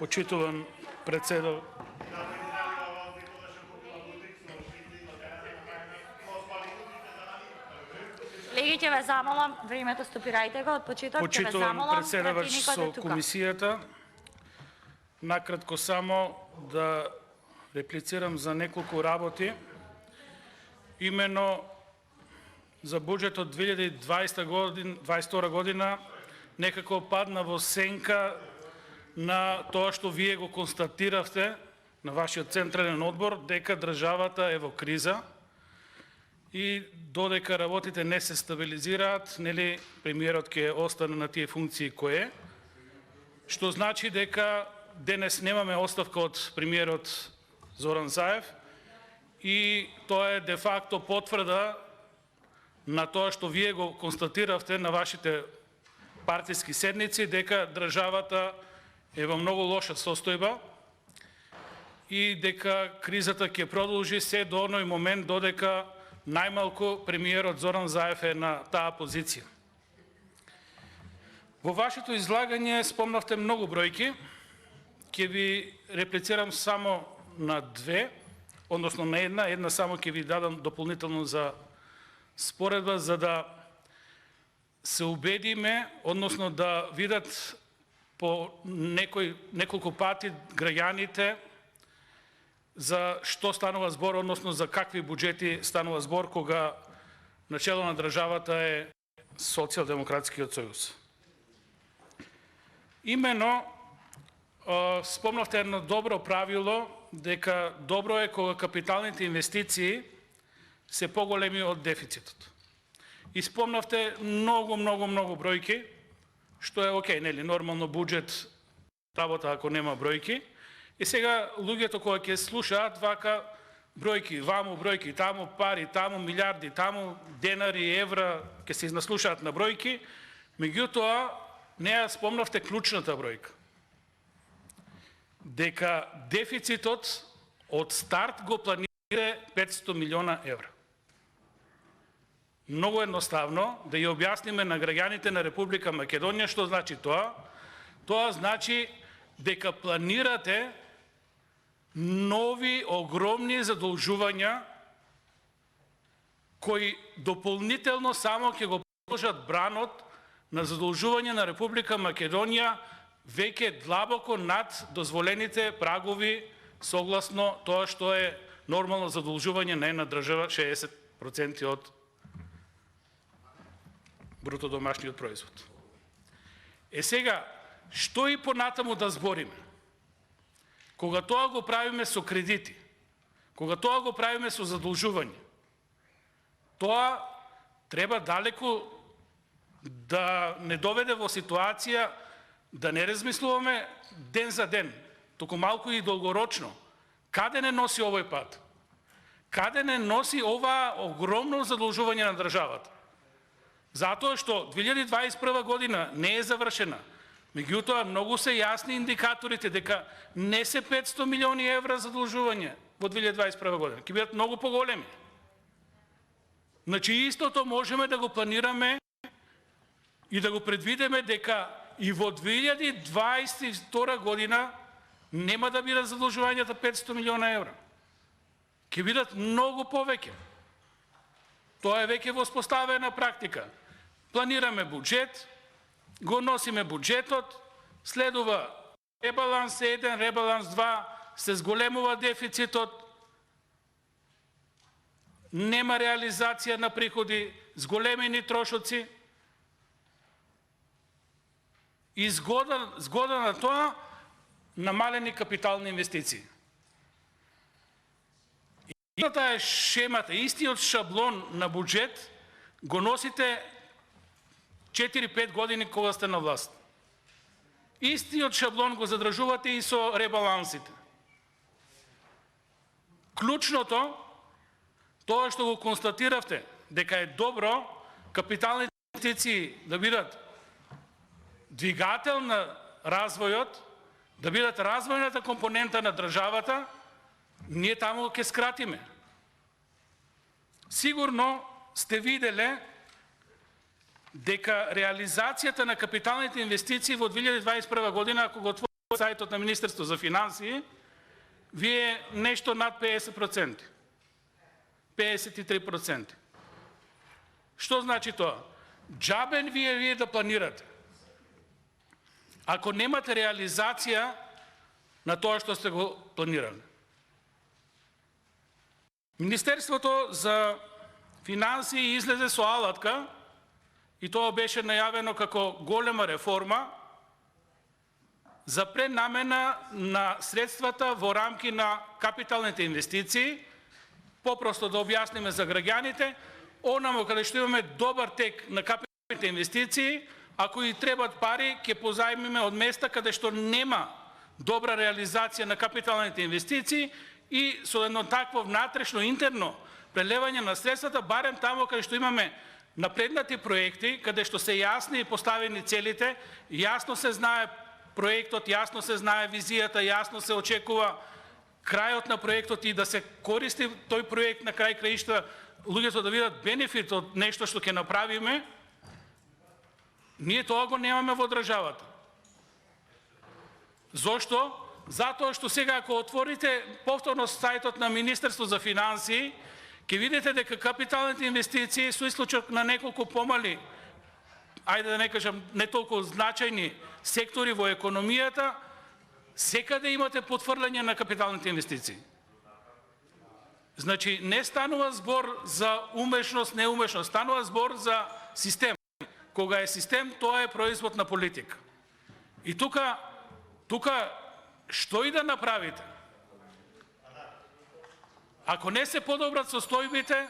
Почитуван председател. Колеги, ќе ве замолам, времето стопирајте го од почеток, ќе ве Почитуван замолам, председавач пратеникот со е тука. комисијата. Накратко само да реплицирам за неколку работи. Имено за буџетот 2022 година некако падна во сенка на тоа што вие го констатиравте на вашиот централен одбор, дека државата е во криза и додека работите не се стабилизираат, нели, премиерот ќе остане на тие функции кои е, што значи дека денес немаме оставка од премиерот Зоран Заев и тоа е де факто потврда на тоа што вие го констатиравте на вашите партиски седници, дека државата е во многу лоша состојба и дека кризата ќе продолжи се до оној момент додека најмалку премиерот Зоран Заев е на таа позиција. Во вашето излагање спомнавте многу бројки, ќе ви реплицирам само на две, односно на една само ќе ви дадам дополнително за споредба, за да се убедиме, односно да видат по неколку пати граѓаните за што станува збор, односно за какви буџети станува збор кога начело на државата е Социјалдемократскиот сојуз. Имено, спомнавте едно добро правило, дека добро е кога капиталните инвестиции се поголеми од дефицитот. И спомнавте многу бројки, што е окей, нели, нормално буџет работа ако нема бројки. И сега луѓето кои ќе слушаат вака бројки, ваму бројки, таму пари, таму милиарди, таму денари, евра, ќе се изнаслушаат на бројки, меѓутоа не ја спомнавте клучната бројка. Дека дефицитот од старт го планира 500 милиона евра. Многу едноставно да ја објасниме на граѓаните на Република Македонија што значи тоа. Тоа значи дека планирате нови огромни задолжувања кои дополнително само ќе го положат бранот на задолжување на Република Македонија веќе длабоко над дозволените прагови согласно тоа што е нормално задолжување на една држава 60% од бруто домашниот производ. Сега, што и понатаму да збориме? Кога тоа го правиме со кредити, кога тоа го правиме со задолжување, тоа треба далеку да не доведе во ситуација да не размислуваме ден за ден, туку малку и долгорочно. Каде не носи овој пат? Каде не носи ова огромно задолжување на државата? Затоа што 2021 година не е завршена. Меѓутоа, многу се јасни индикаторите дека не се 500 милиони евра задолжување во 2021 година. Ќе бидат многу поголеми. Значи, истото можеме да го планираме и да го предвидиме дека и во 2022 година нема да бидат задолжувањата 500 милиона евра. Ќе бидат многу повеќе. Тоа е веќе воспоставена практика. Планираме буџет, го носиме буџетот, следува ребаланс 1, ребаланс 2, се зголемува дефицитот, нема реализација на приходи, зголемени трошоци и згода на тоа намалени капитални инвестиции. Истата е шемата, истиот шаблон на буџет го носите 4-5 години кога сте на власт. Истиот шаблон го задржувате и со ребалансите. Клучното, тоа што го констатиравте, дека е добро капиталните инвестиции да бидат двигател на развојот, да бидат развојната компонента на државата, ние таму ќе скратиме. Сигурно сте виделе дека реализацијата на капиталните инвестиции во 2021 година, ако го отворите сайтот на Министерство за финансии, вие нешто над 50%. 53%. Што значи тоа? Джабен вие да планирате. Ако немате реализација на тоа што сте го планирали. Министерството за финансии излезе со алатка, и тоа беше најавено како голема реформа за пренамена на средствата во рамки на капиталните инвестиции. Попросто да објасниме за граѓаните, онамо каде што имаме добар тек на капиталните инвестиции, ако и требат пари, ќе позајмиме од места каде што нема добра реализација на капиталните инвестиции и со едно такво внатрешно интерно прелевање на средствата, барем тамо каде што имаме напреднати проекти, каде што се јасни и поставени целите, јасно се знае проектот, јасно се знае визијата, јасно се очекува крајот на проектот и да се користи тој проект на крај краишта, луѓето да видат бенефит од нешто што ќе направиме. Ние тоа го немаме во државата. Зошто? Затоа што сега ако отворите повторно сајтот на Министерство за финансии, ќе видите дека капиталните инвестиции со исклучок на неколку помали, ајде да не кажам не толку значајни сектори во економијата, секаде имате потврлање на капиталните инвестиции. Значи не станува збор за умешност, неумешност, станува збор за систем. Кога е систем, тоа е производ на политика. И тука што и да направите, ако не се подобрат состојбите,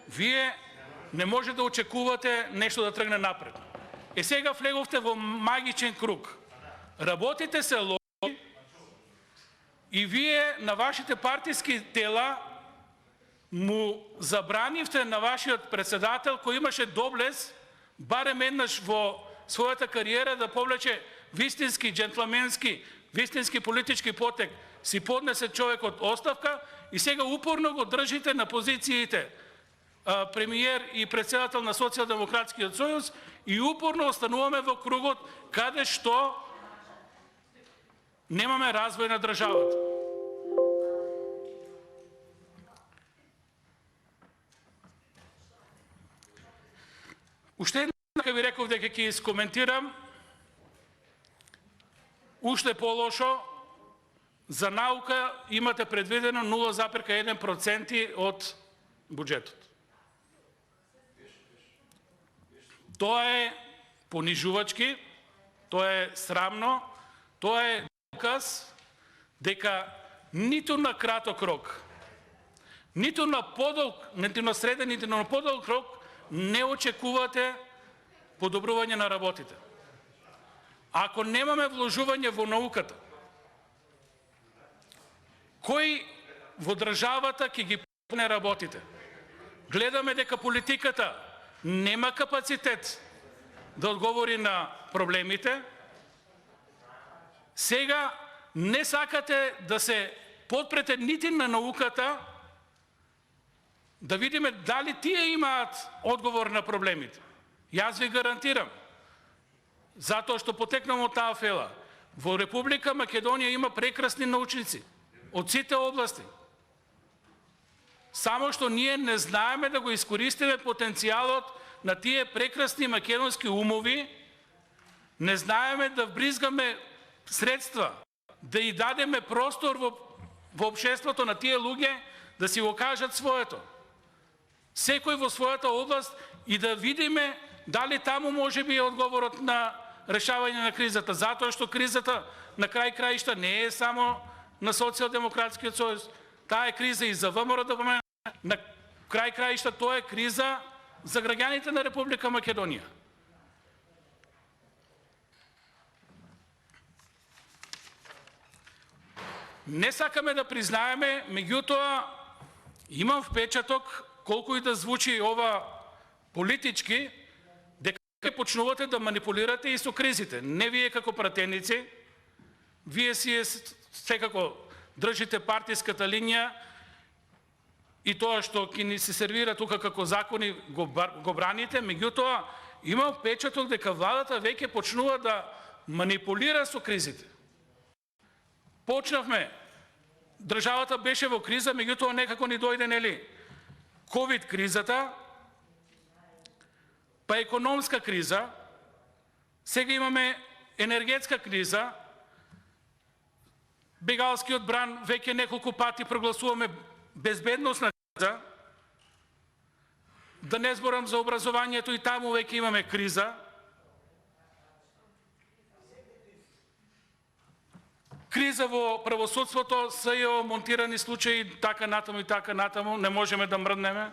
вие не може да очекувате нешто да тргне напред. Сега влеговте во магичен круг. Работите се лоши и вие на вашите партиски тела му забранивте на вашиот председател, кој имаше доблес барем еднаш во својата кариера да повлече вистински джентлменски, вистински политички потек, си поднесе човекот оставка и сега упорно го држите на позициите премиер и председател на Социјалдемократскиот сојуз и упорно остануваме во кругот каде што немаме развој на државата. Уште една ви реков дека ќе искоментирам, уште полошо, за наука имате предвидено 0,1% од буџетот. Тоа е понижувачки, тоа е срамно, тоа е доказ дека ниту на краток рок, ниту на подолг, ниту на среден, ниту на подолг рок не очекувате подобрување на работите. Ако немаме вложување во науката, кој во државата ќе ги пуне работите? Гледаме дека политиката нема капацитет да одговори на проблемите. Сега не сакате да се подпрете нити на науката, да видиме дали тие имаат одговор на проблемите. Јас ви гарантирам, затоа што потекнам од таа фела, во Република Македонија има прекрасни научници од сите области. Само што ние не знаеме да го искористиме потенцијалот на тие прекрасни македонски умови, не знаеме да вбризгаме средства, да и дадеме простор во општеството на тие луѓе да си го кажат своето. Секој во својата област и да видиме дали таму може би е одговорот на решавање на кризата, затоа што кризата на крај краишта не е само на Социјалдемократскиот сојуз, таа е криза и за ВМРО-ДПМНЕ, на крај краишта тоа е криза за граѓаните на Република Македонија. Не сакаме да признаеме, меѓутоа имам впечаток, колку и да звучи ова политички, дека почнувате да манипулирате и со кризите. Не вие како пратеници, вие си секако држите партиската линија и тоа што ќе ни се сервира тука како закони го браните, меѓутоа има впечаток дека владата веќе почнува да манипулира со кризите. Почнавме, државата беше во криза, меѓутоа некако ни дојде, нели, ковид кризата, па економска криза, сега имаме енергетска криза, бегалскиот бран веќе неколку пати прогласуваме безбедносна криза, да не зборам за образованието, и таму веќе имаме криза. Криза во правосудството, СЈО, монтирани случаи, така натаму и така натаму, не можеме да мрднеме.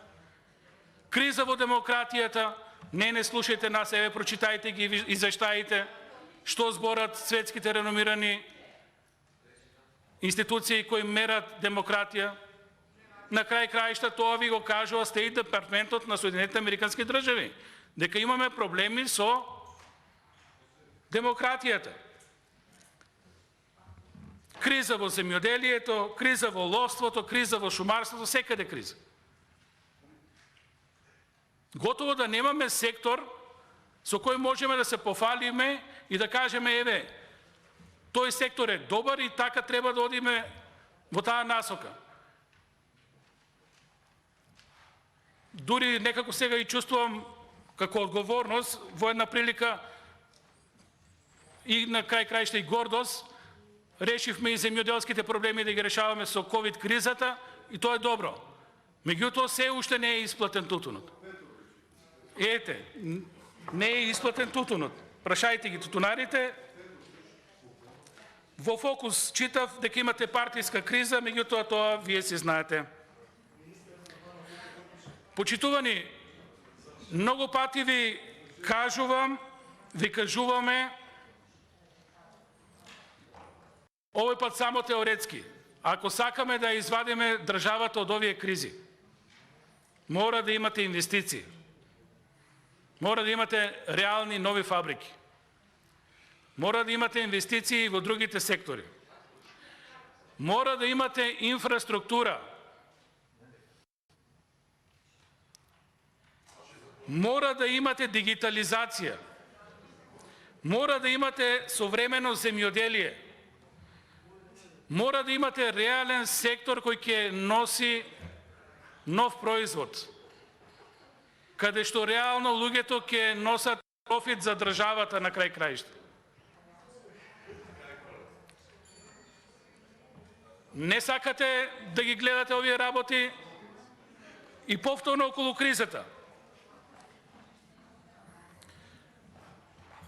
Криза во демократијата, не слушајте нас, еве прочитајте ги извештаите, што зборат светските реномирани институции кои мерат демократија. На крај краишта тоа ви го кажува Стейт департментот на Соединетите Американски држави, дека имаме проблеми со демократијата. Криза во земјоделието, криза во ловството, криза во шумарството, секаде криза. Готово да немаме сектор со кој можеме да се пофалиме и да кажеме, еве, тој сектор е добар и така треба да одиме во таа насока. Дури некако сега и чувствувам како одговорност во една прилика и на крај краишта и гордост, решивме и земјоделските проблеми да ги решаваме со ковид кризата и тоа е добро. Меѓутоа се уште не е исплатен тутунот. Ете, не е исплатен тутунот. Прашајте ги тутунарите. Во Фокус читав дека имате партиска криза, меѓутоа тоа вие си знаете. Почитувани, многу пати ви кажуваме, овој пат само теоретски, ако сакаме да извадиме државата од овие кризи, мора да имате инвестиции, мора да имате реални нови фабрики, мора да имате инвестиции во другите сектори, мора да имате инфраструктура, мора да имате дигитализација, мора да имате современо земјоделие, мора да имате реален сектор кој ќе носи нов производ, каде што реално луѓето ќе носат профит за државата на крај краишта. Не сакате да ги гледате овие работи и повторно околу кризата.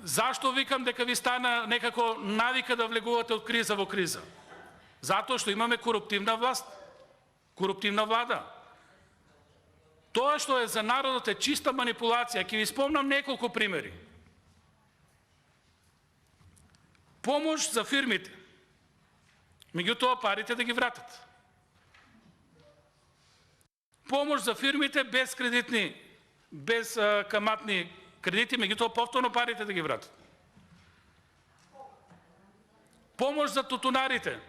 Зашто викам дека ви стана некако навика да влегувате од криза во криза? Затоа што имаме коруптивна власт, коруптивна влада. Тоа што е за народот е чиста манипулација. Ќе ви спомнам неколку примери. Помош за фирмите. Меѓутоа парите да ги вратат. Помош за фирмите без кредитни, без каматни кредити, меѓутоа повторно парите да ги вратат. Помош за тутунарите.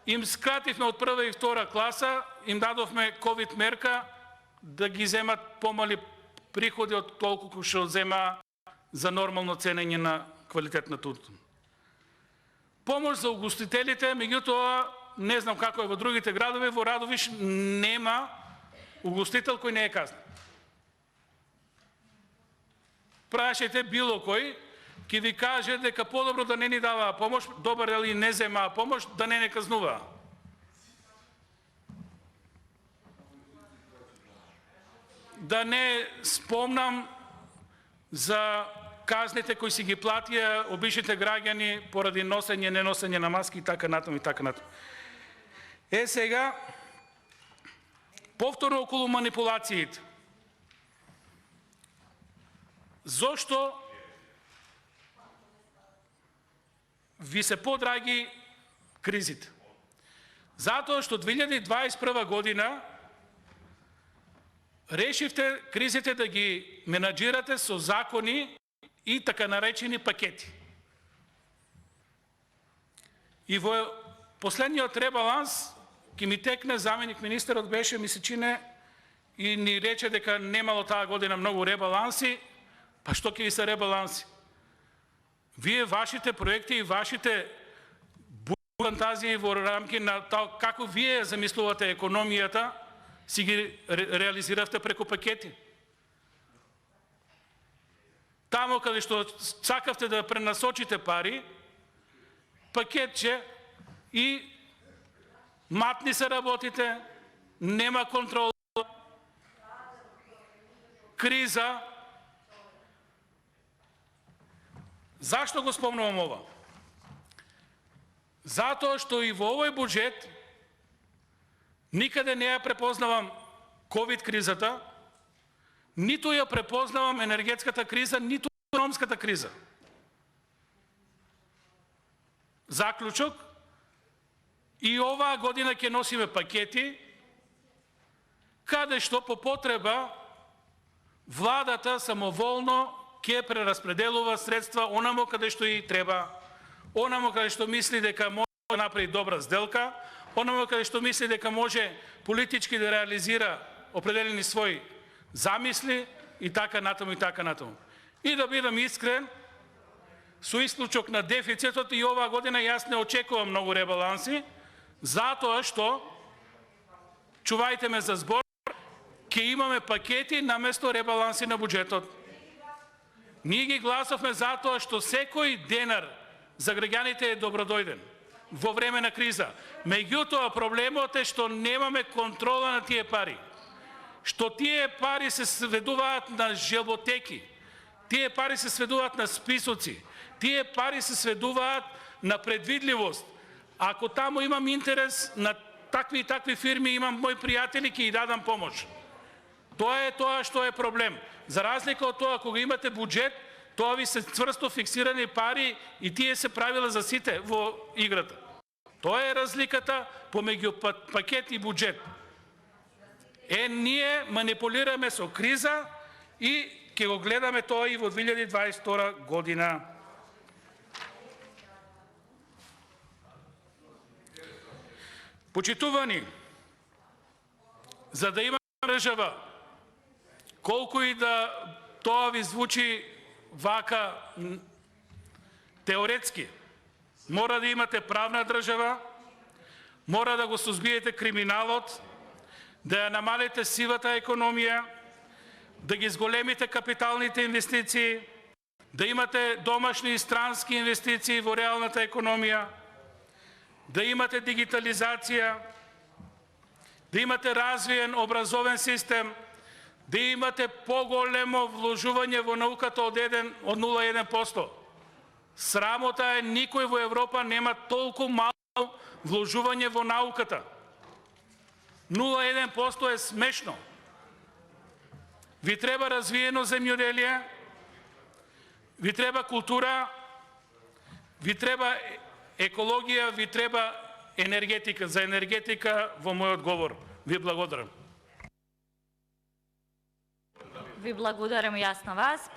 Им скративме од прва и втора класа, им дадовме ковид мерка да ги земат помали приходи од толку што зема за нормално ценење на квалитет на тутун. Помош за угостителите, меѓутоа не знам како е во другите градови, во Радовиш нема угостител кој не е казнет. Прашајте било кој, ќе ви каже дека подобро да не ни даваа помош, добар дали не земаа помош, да не казнуваа. Да не спомнам за казните кои си ги платија обичните граѓани поради носење, неносење на маски и така натаму и така натаму. Сега, повторно околу манипулациите. Зошто ви се подраги кризите? Затоа што 2021 година решивте кризите да ги менаџирате со закони и така наречени пакети. И во последниот ребаланс, ки ми текне, заменик министерот беше, ми се чине, и ни рече дека немало таа година многу ребаланси. Па што ќе ви се ребаланси? Вие, вашите проекти и вашите фантазии во рамки на тоа како вие замислувате економијата, си ги реализиравте преку пакети. Тамо каде што сакавте да пренасочите пари, пакетче и матни се работите, нема контрол, криза. Зашто го спомнувам ова? Затоа што и во овој буџет никаде не ја препознавам ковид кризата, ниту ја препознавам енергетската криза, ниту економската криза. Заклучок, и оваа година ќе носиме пакети, каде што по потреба владата самоволно ќе прераспределува средства онамо каде што и треба, онамо каде што мисли дека може да направи добра сделка, онамо каде што мисли дека може политички да реализира определени своји замисли и така натаму и така натаму. И да бидам искрен, со исклучок на дефицитот и оваа година јас не очекувам многу ребаланси, затоа што, чувајте ме за збор, ќе имаме пакети наместо ребаланси на буџетот. Ние ги гласавме затоа што секој денар за граѓаните е добродојден во време на криза. Меѓутоа проблемот е што немаме контрола на тие пари. Што тие пари се сведуваат на желботеки, тие пари се сведуваат на списоци, тие пари се сведуваат на предвидливост. Ако таму имам интерес на такви и такви фирми, имам мои пријатели, ќе ги дадам помош. Тоа е тоа што е проблем. За разлика од тоа, кога имате буџет, тоа ви се цврсто фиксирани пари и тие се правила за сите во играта. Тоа е разликата помеѓу пакет и буџет. Ние манипулираме со криза и ќе го гледаме тоа и во 2022 година. Почитувани, за да има држава, колку и да тоа ви звучи вака теоретски, мора да имате правна држава, мора да го сузбиете криминалот, да ја намалите сивата економија, да ги зголемите капиталните инвестиции, да имате домашни и странски инвестиции во реалната економија, да имате дигитализација, да имате развиен образовен систем, да имате поголемо вложување во науката од 0,1%. Срамота е, никој во Европа нема толку мало вложување во науката. 0,1% е смешно. Ви треба развиено земјоделие, ви треба култура, ви треба екологија, ви треба енергетика. За енергетика во мојот говор. Ви благодарам. Ви благодарам јас на вас.